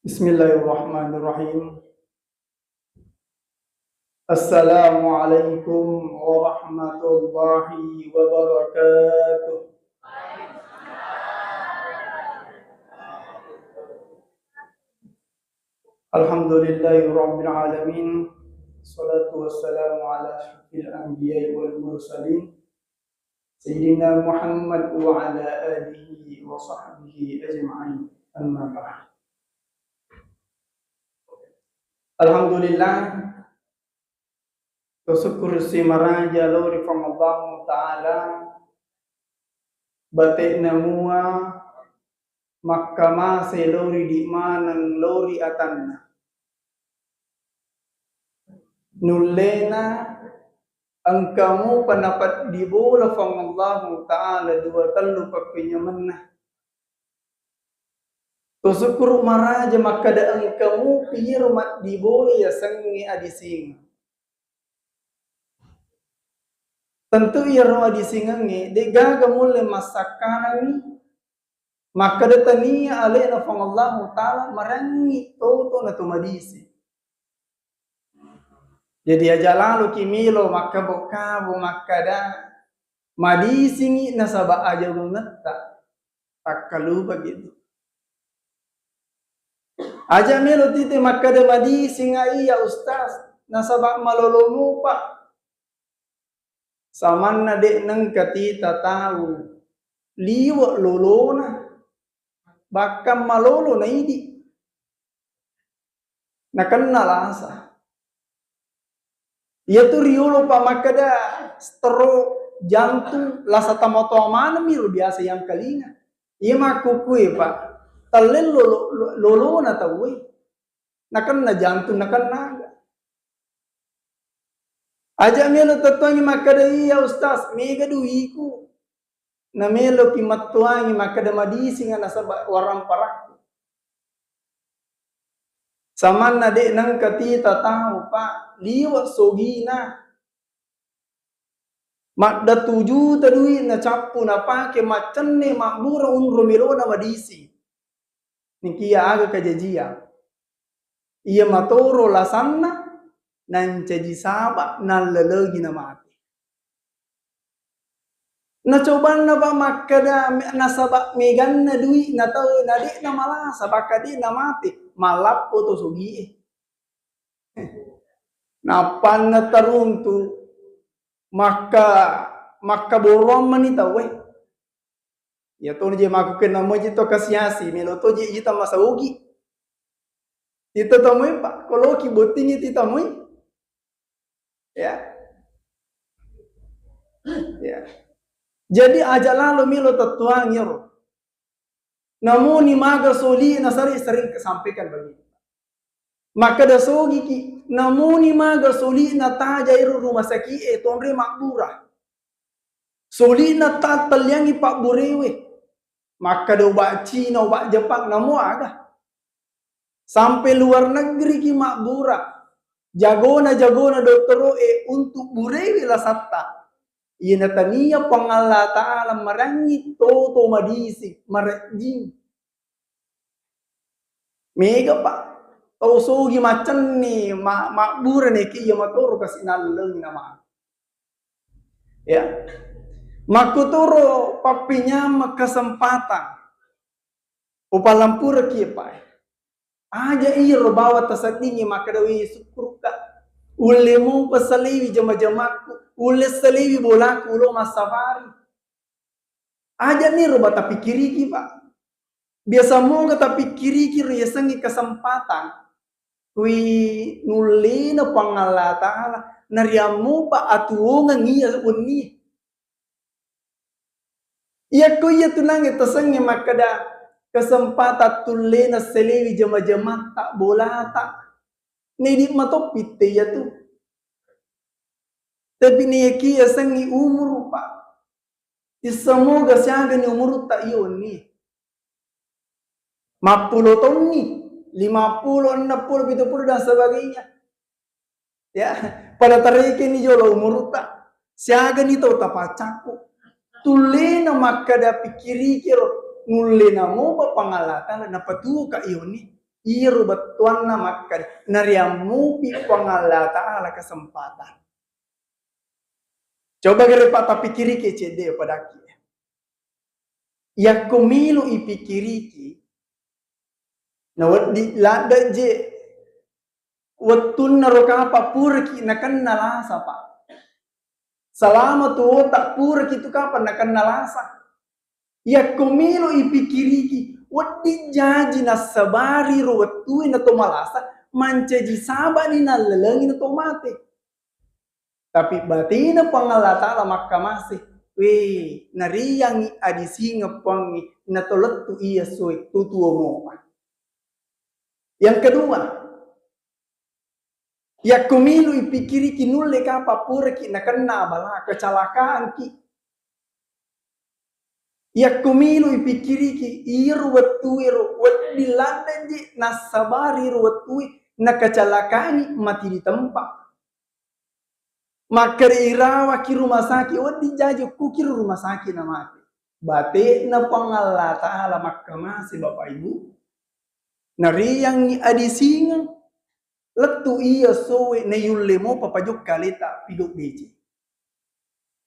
Bismillahirrahmanirrahim. Assalamualaikum warahmatullahi wabarakatuh. Alhamdulillahi rabbil alamin. Salatu wassalamu ala asyrafil anbiya'i wal mursalin Sayyidina Muhammad wa ala alihi wa sahbihi ajma'in. Amma ba'd. Alhamdulillah, syukur si maraja lori from Allah Ta'ala batik namua makama se lori di manang lori atanna nullena ang kamu panapat di bola from Allah Ta'ala dua talu papinyamanna to syukur maraja makada ang kamu pirmat di bola ya sangi adising. Tentu ia roa di singangi de gaga mulle masakanani maka datania alena fang Allah Ta'ala marangi toto na tumadisi. Jadi aja lalu kimilo maka bokabo maka da madisingi nasaba aja gunata takalu begitu. Aja melo tite maka da madisinga iya ustaz nasaba malolomu pak. Samanna de nang katita tahu liwa lolona bakam malolo na idi nakanna lasa ia tu riolo pa makada stro jantung lasa tamoto mana miro biasa yang kalinga ia makukui pa talen lolona tahu nakanna jantung nakanna aja melo tatuangi makada iya ustaz mega duiku na melo ki matuangi makada madisi nga nasa warang parak saman na de nang katita tahu pa liwa sogina makda tuju tadui na capu na pake macenne makbura unro melo na madisi nikia aga kajajia iya matoro lasanna nan caji saba nan lelegi na mati. Na coba na ba makada nasaba megan na dui na tau na di na malasa baka di na mati malapo to sugi. Napan na taruntu maka borong manita we. Ya to je makuken na mo jito kasyasi melo to je ita masaugi. Tita tamoy pa koloki botingi tita moy. Ya. Ya. Jadi aja lalu milo tatuang yaro. Namun ni maga soli na sering kesampaikan bagi. Maka da sogi ki namun ni maga soli na taja iru rumah sakit tonre makbura. Soli na tatal yang ipak burewe. Maka da ubak Cina ubak Jepang namu ada. Sampai luar negeri ki makbura. Jagona doktoro untuk burewi la satta. Ina tania pangalla ta'ala marangi toto madisi marajing. Mega pak. Tau sogi macan ni makbura ni ki ya matoro kasi naleng nama. Ya. Makutoro papinya makasempatan. Upalampura ki pak. Aja iro bawa tasadingi makadawi syukur ka. Ulemu pasaliwi jama-jamaku. Ule saliwi bolaku ulo masafari. Aja nih roba tapi kiriki pak. Biasa mo tapi kiriki riasangi kesempatan. Kui nulina pangala ta'ala. Nariamu pak atuongan iya unni. Iya ko iya tunangi tasangi makada kesempatan tulena seliwi jama-jama tak bola tak. Nedi matopite ya tu. Tapi ni kia sangi umur pak. Isamoga siaga ni umur tak iyon ni. 40 tahun ni. 50, 60, 70 dan sebagainya. Ya, pada tarike ni jolo umur tak. Siaga ni tau tapacaku. Tulena makada pikiri kiro. Ngulena mo pa pangalatan na patuo ka iyon ni. iru batuan na makan nariamupi Allah Ta'ala kesempatan. Coba gere pata pikiri ke cede pada ki. Ya kumilu ipikiriki na wadi lada je watun naroka apa purki nakan nalasa pak. Selama tu tak purki tu kapan nakan nalasa. Ya kumilu ipikiriki wadi jaji na sabari ruwatui na to malasa mancaji sabani na lelengi na to mate. Tapi batina Allah Ta'ala maka masih weh nariyangi adisi ngepangi na toletu iya suik tutuo mo. Yang kedua, ya kumilu ipikiri kinulle kapa purki na kena bala kecelakaan ki. Ya kumilu ipikiri ki iru watui dilanda ji nasabari watui na kecelakaan mati di tempat. Maka irawa ki rumah sakit, wadi jaji kukir rumah sakit na mati. Bate na Allah Ta'ala maka masih Bapak Ibu. Nariyang ni adisinga, letu iya sowe na yulemo papajuk kalita piduk beji.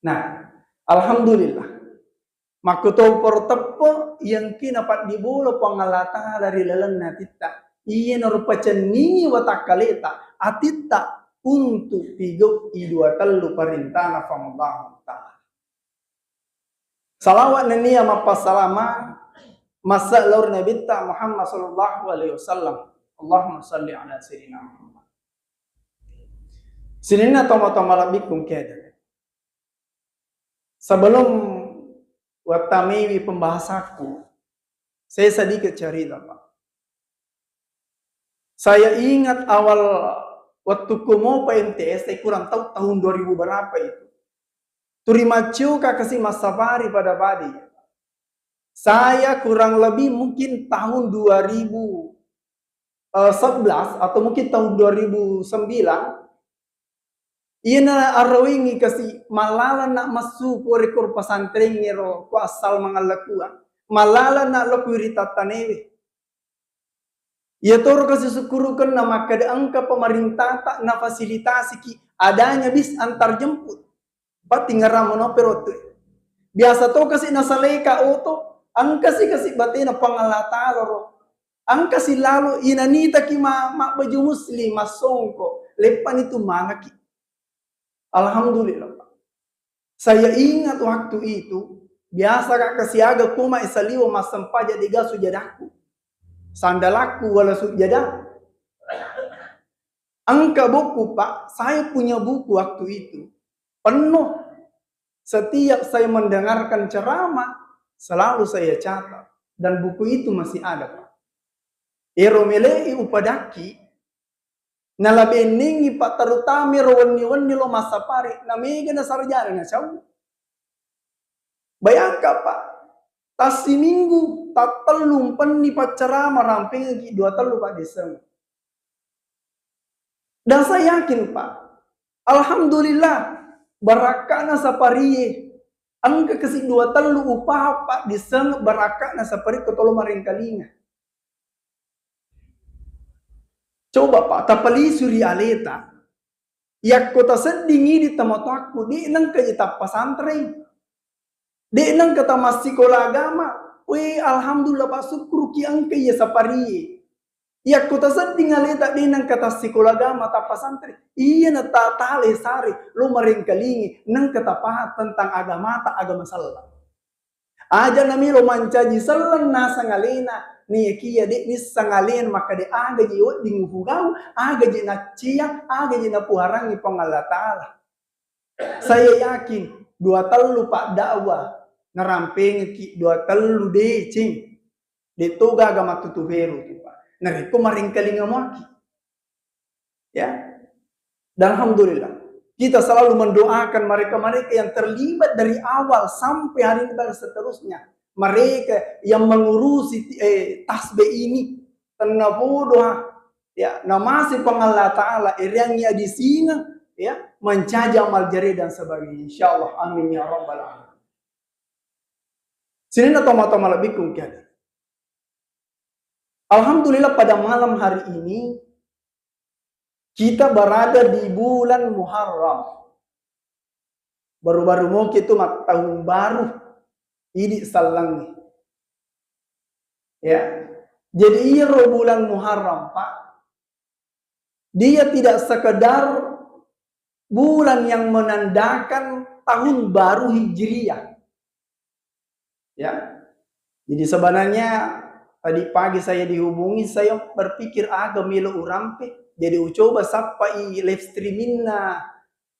Nah, alhamdulillah. Makuto portepo yang kinapat dibolo Allah Ta'ala dari lelan natita. Iya narupacan ningi watak kalita, atita untuk piguk idua telu perintah Allah Ta'ala. Salawat nania mapasalama masa laur Nabi ta Muhammad sallallahu alaihi wasallam. Allahumma salli ala sayyidina Muhammad. Sinina toma-toma labikum keda. Sebelum watamiwi pembahasaku, saya sedikit cerita Pak. Saya ingat awal waktu kumo PMTS, saya kurang tahu tahun 2000 berapa itu. Turimacu kasih masafari pada Badi. Saya kurang lebih mungkin tahun 2011 atau mungkin tahun 2009. Ina arwingi kasih malala nak masuk rekor pesantren ngero ku asal mangalakuan. Malala nak lokuirita tanewe. Ya toro kasih syukurukan nama kada angka pemerintah tak na fasilitasi ki adanya bis antar jemput. Pati ngaramono perotu. Biasa to kasih nasaleka oto, angka kasih batina Allah Ta'ala ro. Angka si lalu inanita ki ma baju muslim masongko lepan itu mangaki. Alhamdulillah. Saya ingat waktu itu biasa kak kasiaga kuma isaliwa masampaja diga sujadaku. Sandalaku wala sujadah. Angka buku Pak, saya punya buku waktu itu penuh. Setiap saya mendengarkan ceramah selalu saya catat dan buku itu masih ada Pak. Eromelei upadaki nalabeningi Pak terutama rawani-wani lo masapari namega na sarjana na siya. Bayangkan Pak, tas minggu tak telung ni pacarama ramping lagi 2 telu Pak Desember. Dan saya yakin Pak, alhamdulillah barakana sapariye angka kasih 2 telu upah Pak Desember barakana sapari ketolo maring kalinga. Coba Pak, tapali suri aleta. Yak kota sedingi di tempat aku di nang kajita pesantren. Di nang kata masikola agama. Weh alhamdulillah Pak syukur ki angka ya sapari. Yak kota seding aleta di nang kata sikola agama ta pesantren. Iya na tale sari lo maring kalingi nang kata pahat tentang agama salah. Aja nami lo mancaji salan nasa ngalena. Ni kia de ni sangalen maka de aga ji wot ding fugau aga ji na cia aga ji na puharangi Allah Ta'ala. Saya yakin 2 telu Pak dakwah ngarampeng ki 2 telu de cing de toga agama tutuberu tu Pak nariko maring kalinga maki ya. Dan alhamdulillah kita selalu mendoakan mereka-mereka yang terlibat dari awal sampai hari ini dan seterusnya. Mereka yang mengurusi tasbih ini tenabodoh ya namasi Allah Ta'ala irangnya di sini ya mencaji amal jari dan sebagainya insyaallah amin ya rabbal alamin. Sini toma-toma lebih kungkian. Alhamdulillah pada malam hari ini kita berada di bulan Muharram. Baru-baru mau kita tahun baru ini salang nih. Ya. Jadi iya bulan Muharram, Pak. Dia tidak sekedar bulan yang menandakan tahun baru Hijriah. Ya. Jadi sebenarnya tadi pagi saya dihubungi, saya berpikir agak milo urampe. Jadi coba sapa live streamingna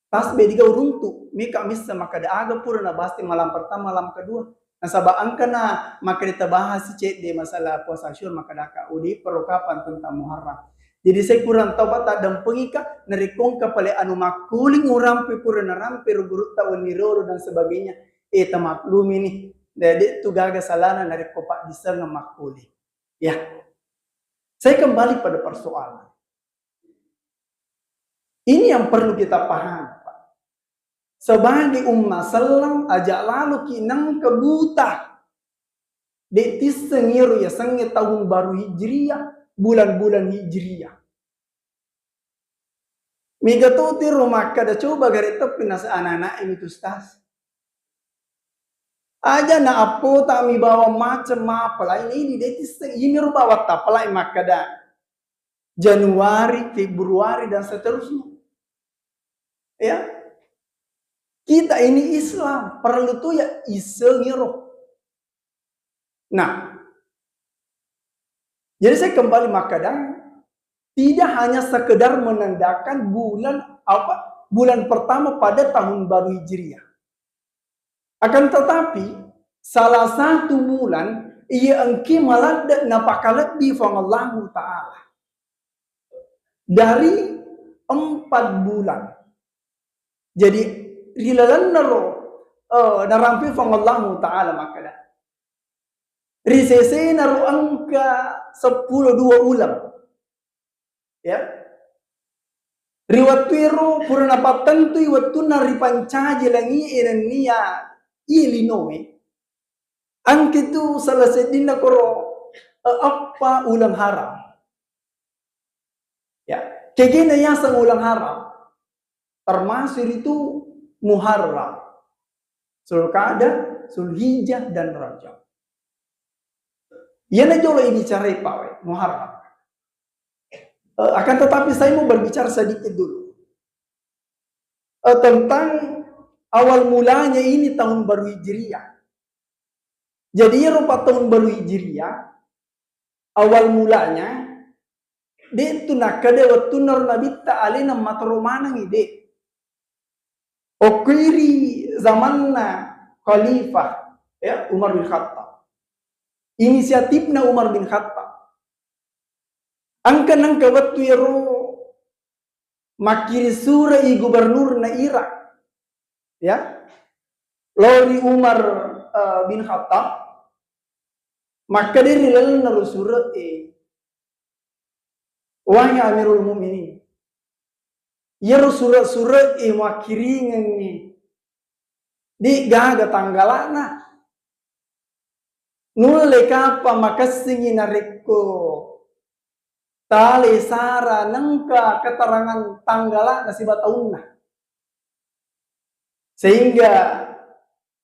tasbih diga uruntu. Mika misa maka da aga pura na basti malam pertama, malam kedua. Nah sabaan kana maka kita bahas cek di masalah puasa Asyur maka daka udi perlokapan tentang Muharram. Jadi saya kurang tahu tak dan pengika narikong kapale anu makuling urampe pura na rampe rugurut tahun niroro dan sebagainya. Eta maklum ini. Jadi itu gaga salana narik kopak disar na makuli. Ya. Saya kembali pada persoalan. Ini yang perlu kita pahami, Pak. Sebagai umat selang ajak lalu kinang kebuta. Detis sengiru ya sengi tahun baru Hijriah, bulan-bulan Hijriah. Miga tuti rumah kada coba garita pinas anak-anak ini tustas. Aja na apo tak mi bawa macam apa lah ini detis ini rubah waktu pelai makada Januari, Februari dan seterusnya. Ya, kita ini Islam perlu tuh ya isengiro. Nah, jadi saya kembali makadang tidak hanya sekedar menandakan bulan pertama pada tahun baru Hijriah. Akan tetapi salah satu bulan ia engki malad napakalat di Allah Ta'ala dari 4 bulan. Jadi rilalan naro narampi Allah Ta'ala makada. Risese naro angka 10 2 ulam. Ya. Riwatwiro purna patentu iwatu naripancaji langi irania ilinoe. Angkitu salah sedina koro apa ulang haram. Ya, kegena yasang ulang haram. Termasuk itu Muharram, Zulqa'dah, Zulhijjah dan Rajab. Yana jolo ini bicara Pak Muharram. Akan tetapi saya mau berbicara sedikit dulu tentang awal mulanya ini tahun baru Hijriah. Jadi rupa tahun baru Hijriah awal mulanya de tu nakade waktu nabita alina matromanang ide. Okiri zamanna Khalifah ya Umar bin Khattab. Inisiatifnya Umar bin Khattab. Angka nangka waktu yero makiri sura i gubernur na Irak. Ya. Lori Umar bin Khattab maka dari lalu naru sura wahai Amirul Mukminin. Yero sura-sura makiringan ni di gaga tanggalana nulle kapa makasingi nareko tali sara nangka keterangan tanggala nasi bataunna sehingga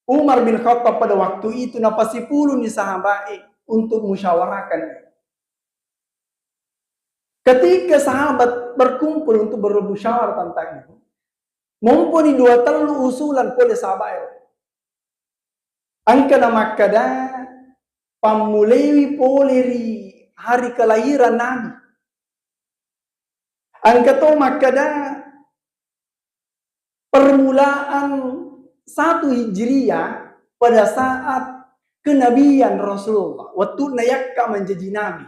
Umar bin Khattab pada waktu itu napasipulu ni sahabat untuk musyawarahkan. Ketika sahabat berkumpul untuk bermusyawarah tentang itu, mumpuni 2 telu usulan oleh sahabat. Angka nama kada pamulewi poleri hari kelahiran Nabi. Angka to makada permulaan 1 Hijriah pada saat kenabian Rasulullah. Waktu nayakka menjadi Nabi.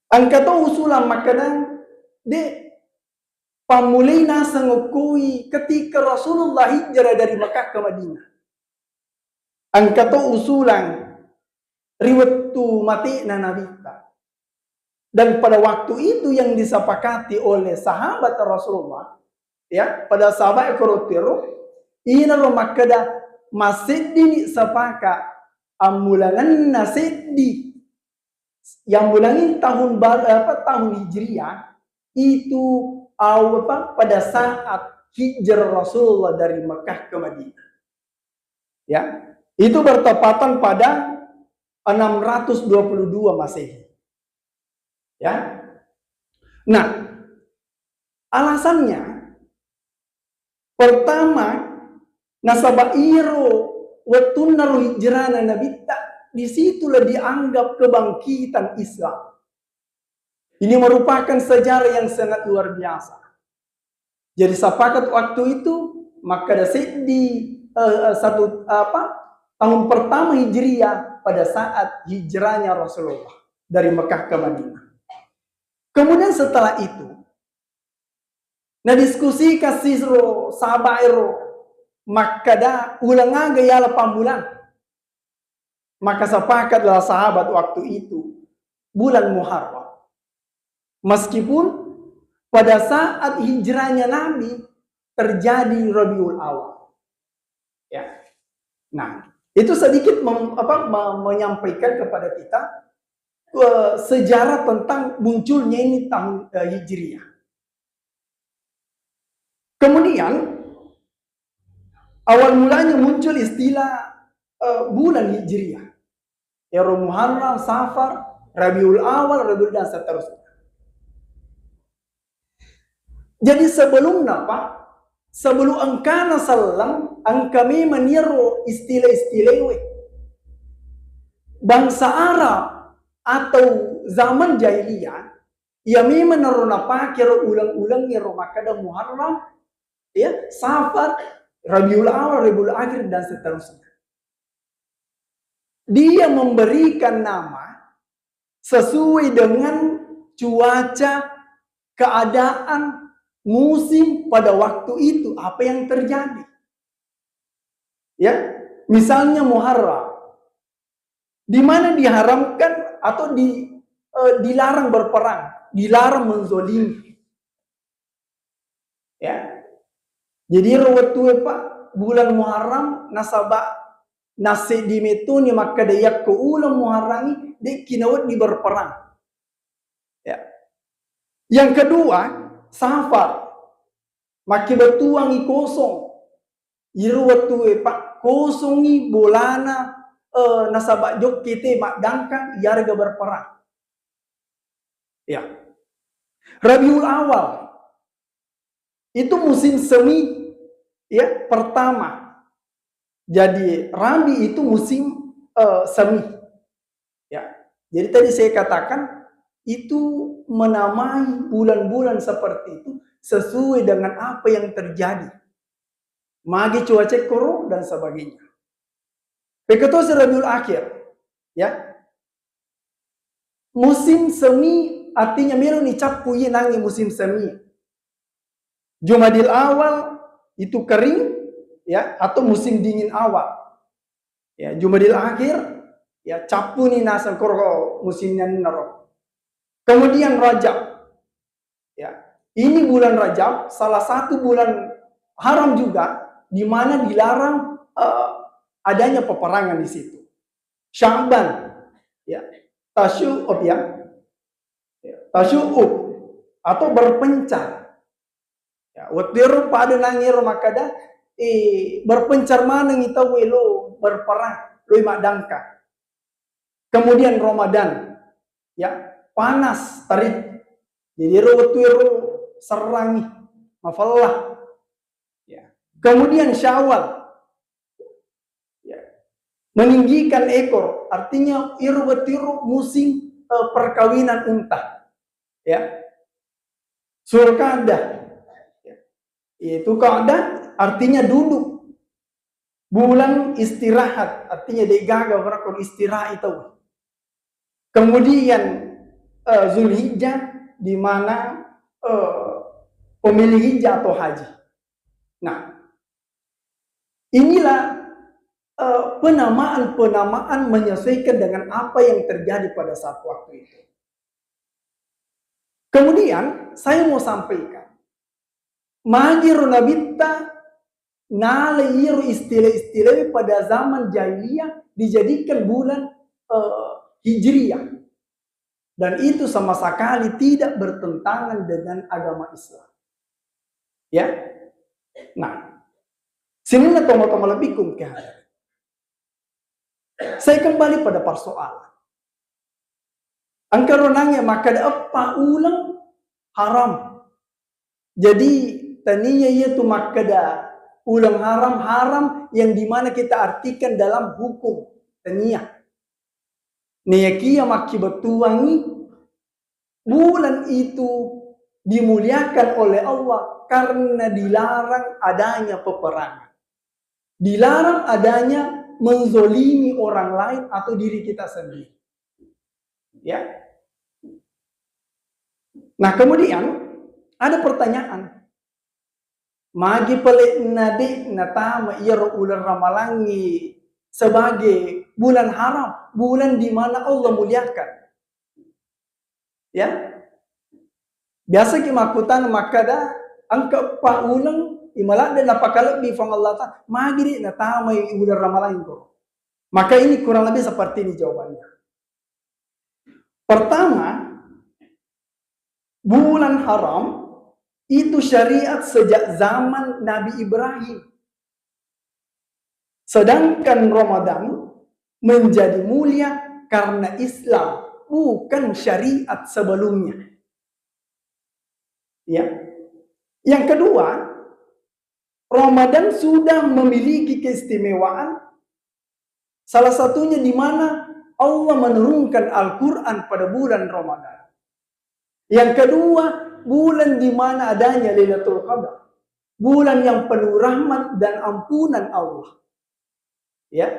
Angka to usulan makadang de pamulina sangukui ketika Rasulullah hijrah dari Makkah ke Madinah. Angka to usulan riwatu mati na nabita. Dan pada waktu itu yang disepakati oleh sahabat Rasulullah, ya, pada sahabat Korotiro, ina lo makada masjid ini sepaka amulangan nasiddi Yang bulan ini tahun tahun Hijriah itu pada saat hijrah Rasulullah dari Mekah ke Madinah. Ya, itu bertepatan pada 622 Masehi. Ya. Nah, alasannya pertama nasabah iro wetunaru hijrana nabita, disitulah dianggap kebangkitan Islam. Ini merupakan sejarah yang sangat luar biasa. Jadi sepakat waktu itu maka di tahun pertama Hijriah pada saat hijrahnya Rasulullah dari Mekah ke Madinah. Kemudian setelah itu, na diskusi kasihro sabairo maka da ulang aga yala pambulan. Maka sepakatlah sahabat waktu itu bulan Muharram. Meskipun pada saat hijrahnya Nabi terjadi Rabiul Awal. Ya. Nah, itu sedikit menyampaikan kepada kita sejarah tentang munculnya ini tahun Hijriah. Kemudian awal mulanya muncul istilah bulan Hijriah. Ya, Muharram, Safar, Rabiul Awal, Rabiul dan seterusnya. Jadi sebelum apa? Sebelum angkana sallam, kami meniru istilah-istilah bangsa Arab atau zaman jahiliyah, ya memang naruna pakai ulang-ulang ya makada Muharram, ya Safar, Rabiul Awal, Rabiul Akhir dan seterusnya. Dia memberikan nama sesuai dengan cuaca, keadaan, musim pada waktu itu, apa yang terjadi. Ya, misalnya Muharram, di mana diharamkan atau dilarang berperang, dilarang menzolimi. Ya, jadi waktu bulan Muharram nasabah nasi di metuni maka dayak ke ulang Muharram di kinawat di berperang. Ya. Yang kedua, Safar. Maki batuang kosong. Iru waktu kosongi bolana nasabak jok kita mak dangkang yarga berperang. Ya. Rabiul Awal. Itu musim semi ya pertama. Jadi Rabi itu musim semi. Ya. Jadi tadi saya katakan itu menamai bulan-bulan seperti itu sesuai dengan apa yang terjadi. Magi cuaca korup dan sebagainya. Begitu Rabiul Akhir, ya. Musim semi artinya mero ni capu ye nangi musim semi. Jumadil Awal itu kering, ya, atau musim dingin awal. Ya, Jumadil Akhir, ya capu ni nasa koro musimnya naro. Kemudian Rajab, ya, ini bulan Rajab salah satu bulan haram juga, di mana dilarang adanya peperangan di situ. Sya'ban, ya, tasyu'ub ya, tasyu'ub atau berpencar. Ya, waktu pada nangiro makada berpencar mana kita welo berperang, lo madangka. Kemudian Ramadan, ya. Panas tarik, jadi waktu serangi, mafalah. Ya. Kemudian Syawal, ya. Meninggikan ekor, artinya iru musim perkawinan unta, ya. Zulqa'dah, ya. Itu Qa'dah artinya duduk, bulan istirahat, artinya degaga orang istirahat itu. Kemudian Zulhijjah, di mana pemilih hijjah atau haji. Nah, inilah penamaan menyesuaikan dengan apa yang terjadi pada saat waktu itu. Kemudian saya mau sampaikan, magiru nabita nalairu istilah-istilah pada zaman jahiliyah dijadikan bulan Hijriah. Dan itu sama sekali tidak bertentangan dengan agama Islam. Ya. Nah, sini na tomo-tomo lebih kumkah. Saya kembali pada persoalan. Angkaronangnya maka ada apa ulang haram. Jadi taninya itu maka ada ulang haram yang dimana kita artikan dalam hukum tania. Neyakia maki betuangi bulan itu dimuliakan oleh Allah karena dilarang adanya peperangan. Dilarang adanya menzolimi orang lain atau diri kita sendiri. Ya. Nah, kemudian ada pertanyaan. Magi pelik nade natama iya ular ramalangi sebagai bulan haram, bulan di mana Allah muliakan. Ya. Biasa kimakutan makada angka pa ulang imalak dan napakala di fang Allah ta magi natama ular ramalangi ko. Maka ini kurang lebih seperti ini jawabannya. Pertama, bulan haram itu syariat sejak zaman Nabi Ibrahim. Sedangkan Ramadan menjadi mulia karena Islam, bukan syariat sebelumnya. Ya. Yang kedua, Ramadan sudah memiliki keistimewaan. Salah satunya di mana Allah menurunkan Al-Quran pada bulan Ramadan. Yang kedua, bulan di mana adanya Lailatul Qadar. Bulan yang penuh rahmat dan ampunan Allah. Ya.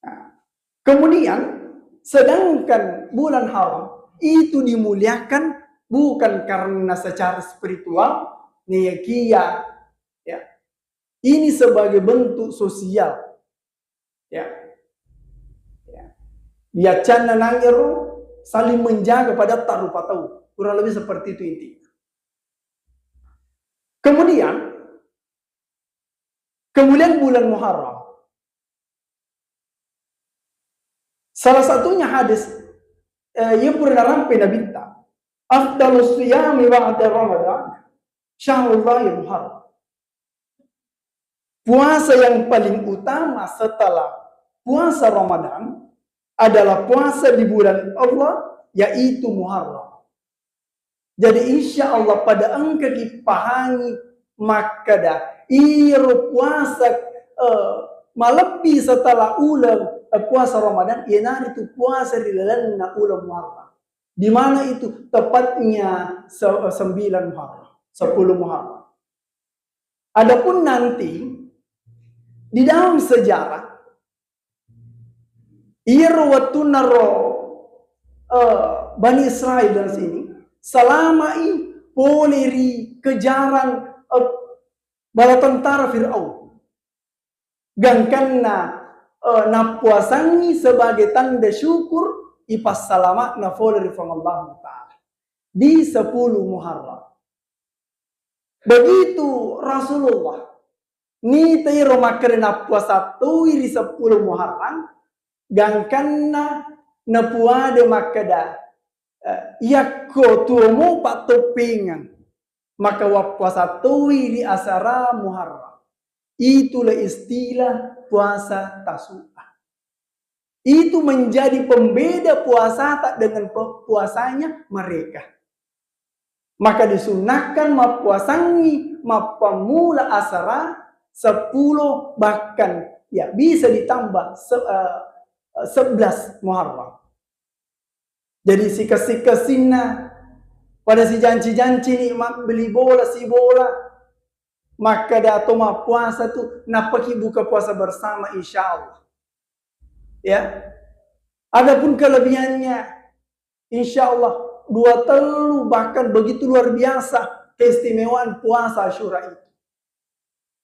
Nah, kemudian, sedangkan bulan haram itu dimuliakan bukan karena secara spiritual, niyakia, ya. Ini sebagai bentuk sosial. Ya. Ya cana nangero saling menjaga pada taruh patau. Kurang lebih seperti itu intinya. Kemudian bulan Muharram. Salah satunya hadis ia pernah rampai Nabi ta. Afdalus siyami ba'da Ramadan syahrullah Muharram. Puasa yang paling utama setelah puasa Ramadan adalah puasa di bulan Allah, yaitu Muharram. Jadi insya Allah pada angka kipahangi maka dah iro puasa malebi setelah ulang puasa Ramadan, ianar itu puasa di dalam ulang Muharram. Di mana itu tepatnya 9 Muharram, 10 Muharram. Adapun nanti di dalam sejarah waktu naro Bani Israel dan sini selama ini poleri kejaran bala tentara Fir'aun. Gangkanna napuasangi sebagai tanda syukur ipas salamat na poleri from Allah Ta'ala di 10 Muharram. Begitu Rasulullah ni tayo makarena puasa tuwi di 10 Muharram. Gangkanna napuade makada yakko tuomo patopingan maka puasa tuwi di asara Muharram. Itulah istilah puasa Tasu'a. Itu menjadi pembeda puasa tak dengan puasanya mereka. Maka disunahkan mapuasangi mapamula asara 10 bahkan ya bisa ditambah 11 Muharram. Jadi si kesina pada si janji-janji ni beli bola si bola, maka dato puasa tu napaki buka puasa bersama insyaallah. Ya. Adapun kelebihannya insyaallah 2 telu bahkan begitu luar biasa keistimewaan puasa Asyura itu.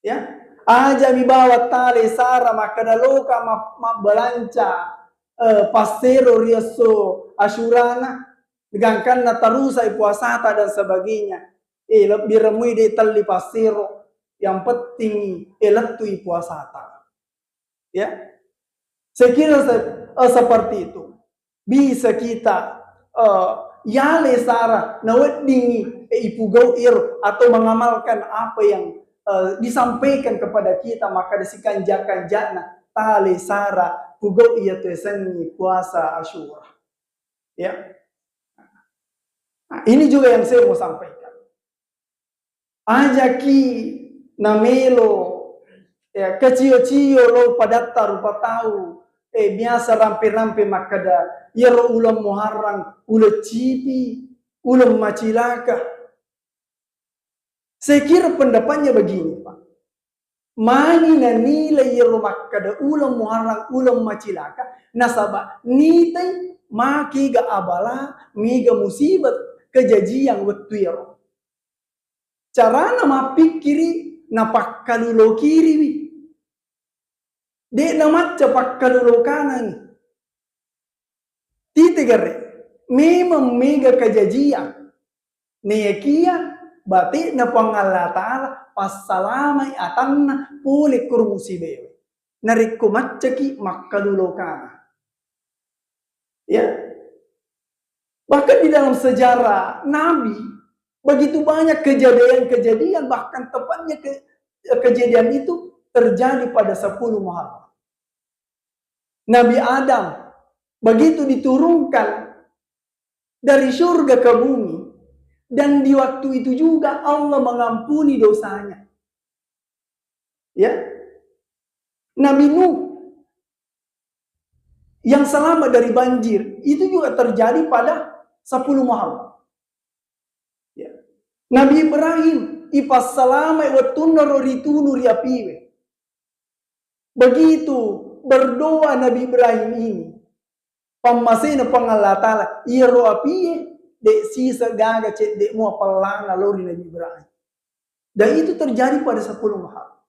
Ya. Aja bibawa tali sara maka daloka balanca pasero riaso Asyurana digangkan na tarusa puasata dan sebagainya. Lebih remui di tali pasero yang penting letu puasata. Ya. Saya kira seperti itu. Bisa kita yale sara na weddingi ipugau atau mengamalkan apa yang disampaikan kepada kita, maka disikan jana tale sara pugau ia tuesangi puasa Asyura. Ya. Nah, ini juga yang saya mau sampaikan. Ajaki namelo ya kecil-kecil lo padatta rupa tahu biasa rampe-rampe makada yero ulam muharram ulam cipi ulam macilaka. Saya kira pendapatnya begini, Pak. Mani na nilai yero makada ulam muharram ulam macilaka nasaba nitai maki ga abala miga musibat kejadian waktu yero. Cara nama pikiri na pakkalulo kiri de na macca pakkalulo kanan titigare memang mega kejadian nekia bati na pangalla taala passalamai atanna pule kurmusi bewe narikku macca ki makkalulo kanan. Ya, bahkan di dalam sejarah Nabi begitu banyak kejadian-kejadian, bahkan tepatnya kejadian itu terjadi pada 10 Muharram. Nabi Adam begitu diturunkan dari surga ke bumi, dan di waktu itu juga Allah mengampuni dosanya. Ya, Nabi Nuh yang selamat dari banjir itu juga terjadi pada 10 Muharram. Ya. Nabi Ibrahim ipas salama wa tunnaru ritunu riapiwe. Begitu berdoa Nabi Ibrahim ini, pamasina pangalla taala iro apiye de sisa gaga cek de mua palana lori Nabi Ibrahim. Dan itu terjadi pada 10 Muharram.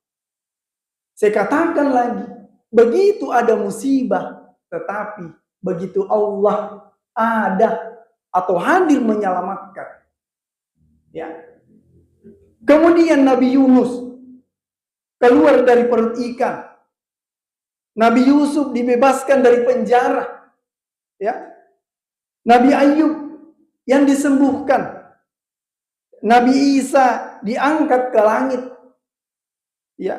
Saya katakan lagi, begitu ada musibah, tetapi begitu Allah ada atau hadir menyelamatkan. Ya. Kemudian Nabi Yunus keluar dari perut ikan. Nabi Yusuf dibebaskan dari penjara. Ya. Nabi Ayub yang disembuhkan. Nabi Isa diangkat ke langit. Ya.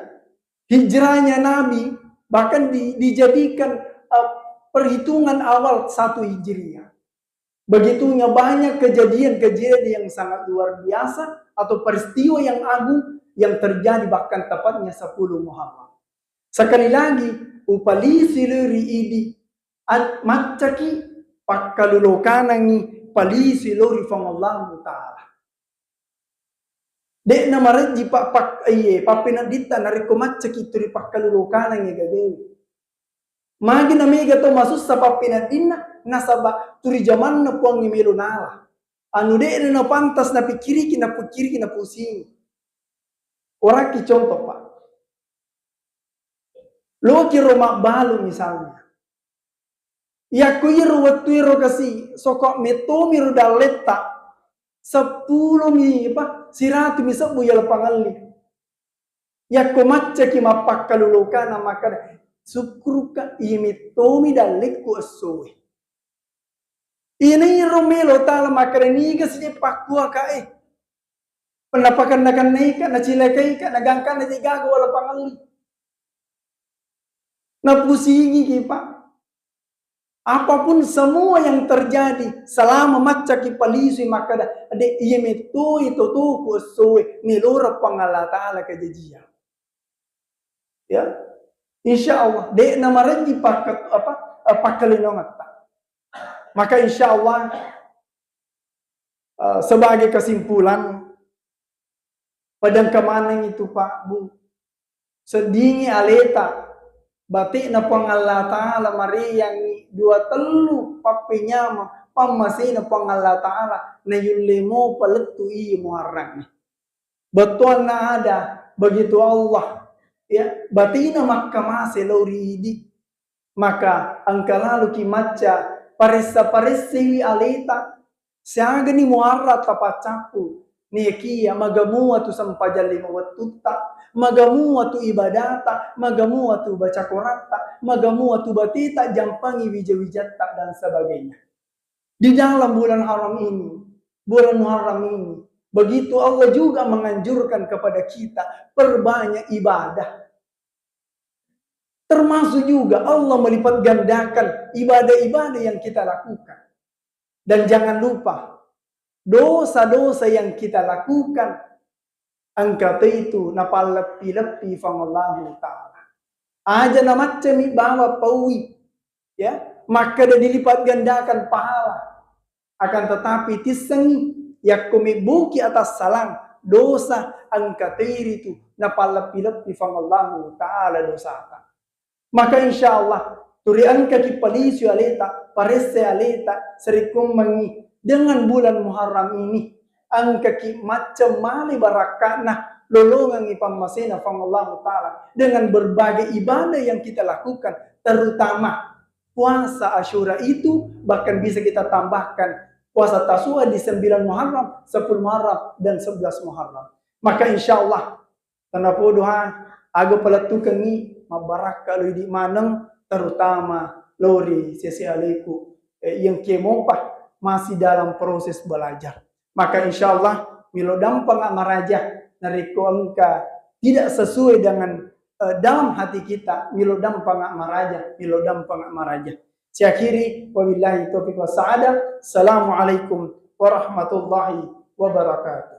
Hijrahnya Nabi bahkan dijadikan perhitungan awal 1 Hijriah. Begitunya banyak kejadian-kejadian yang sangat luar biasa atau peristiwa yang agung yang terjadi bahkan tepatnya 10 Muharram. Sekali lagi, upali siluri idi macaki pakkalulokanangi pali siluri fangallahu ta'ala. Dek na maraji papinadita nariko macaki turi pakkalulokanangi gagewi. Magi na mega to masus sa papinadina nasaba turi zaman na puang ngimilo nala. Anu de na pantas na pikiri na pusing. Orang ki contoh Pak. Lo ki rumah balu misalnya. Ya kuiru watuiro kasi sokok metomi rudaleta 10 mi apa siratu misabu ya pangalli. Ya ko macca ki mapakkalulukana maka sukruka imitomi dalikku asowe. Ini romelo tala makareniga si pakua kae. Penapakan nakan naika na cilekai ka nagangkan na tigago wala pangalli. Napusingi ki Pak. Apapun semua yang terjadi selama macaki palisi maka ada imeto itu tuh asowe nilora pangala taala kejadian. Ya. Insya Allah, dek nama renji pakat pakalinongat. Maka insya Allah sebagai kesimpulan padang kemanang itu Pak Bu sedingi aleta batik na pangalla taala mari yang 2 papinya pamasina pangalla taala na yulimo paletu i muharram. Betul na ada begitu Allah ya batina makkamase loridi maka angkalalu ki maca parissa aleta siaga ni muarra tapacapu ni kia magamu atu sampajali mawatutta magamu atu ibadata magamu atu baca Qur'an magamu atu batita jampangi wijawijatta dan sebagainya. di dalam bulan haram ini, bulan Muharram ini. Begitu Allah juga menganjurkan kepada kita perbanyak ibadah. Termasuk juga Allah melipat gandakan ibadah-ibadah yang kita lakukan. Dan jangan lupa, dosa-dosa yang kita lakukan, angkat itu napal lepi-lepi fangallahu ta'ala. Aja na macam bawa paui, ya, maka dia dilipat gandakan pahala. Akan tetapi tisengi yakumi buki atas salang dosa angkat itu napal lepi-lepi fangallahu ta'ala dosa. Maka insya Allah turian kaki palisi aleta parese aleta serikum mengi dengan bulan Muharram ini angkaki macam mali barakana lolongan ipamasena Allah Ta'ala dengan berbagai ibadah yang kita lakukan, terutama puasa Asyura itu bahkan bisa kita tambahkan puasa Tasua di 9 Muharram, 10 Muharram dan 11 Muharram. Maka insya Allah tanpa doa aga pelatukan ni mabarak kalau di manang terutama lori sesi aleku yang kemopah masih dalam proses belajar. Maka insya Allah milo dampang amaraja nariko angka tidak sesuai dengan dalam hati kita, milo dampang amaraja, milo dampang amaraja. Saya akhiri wabillahi taufiq wa sa'adah. Assalamualaikum warahmatullahi wabarakatuh.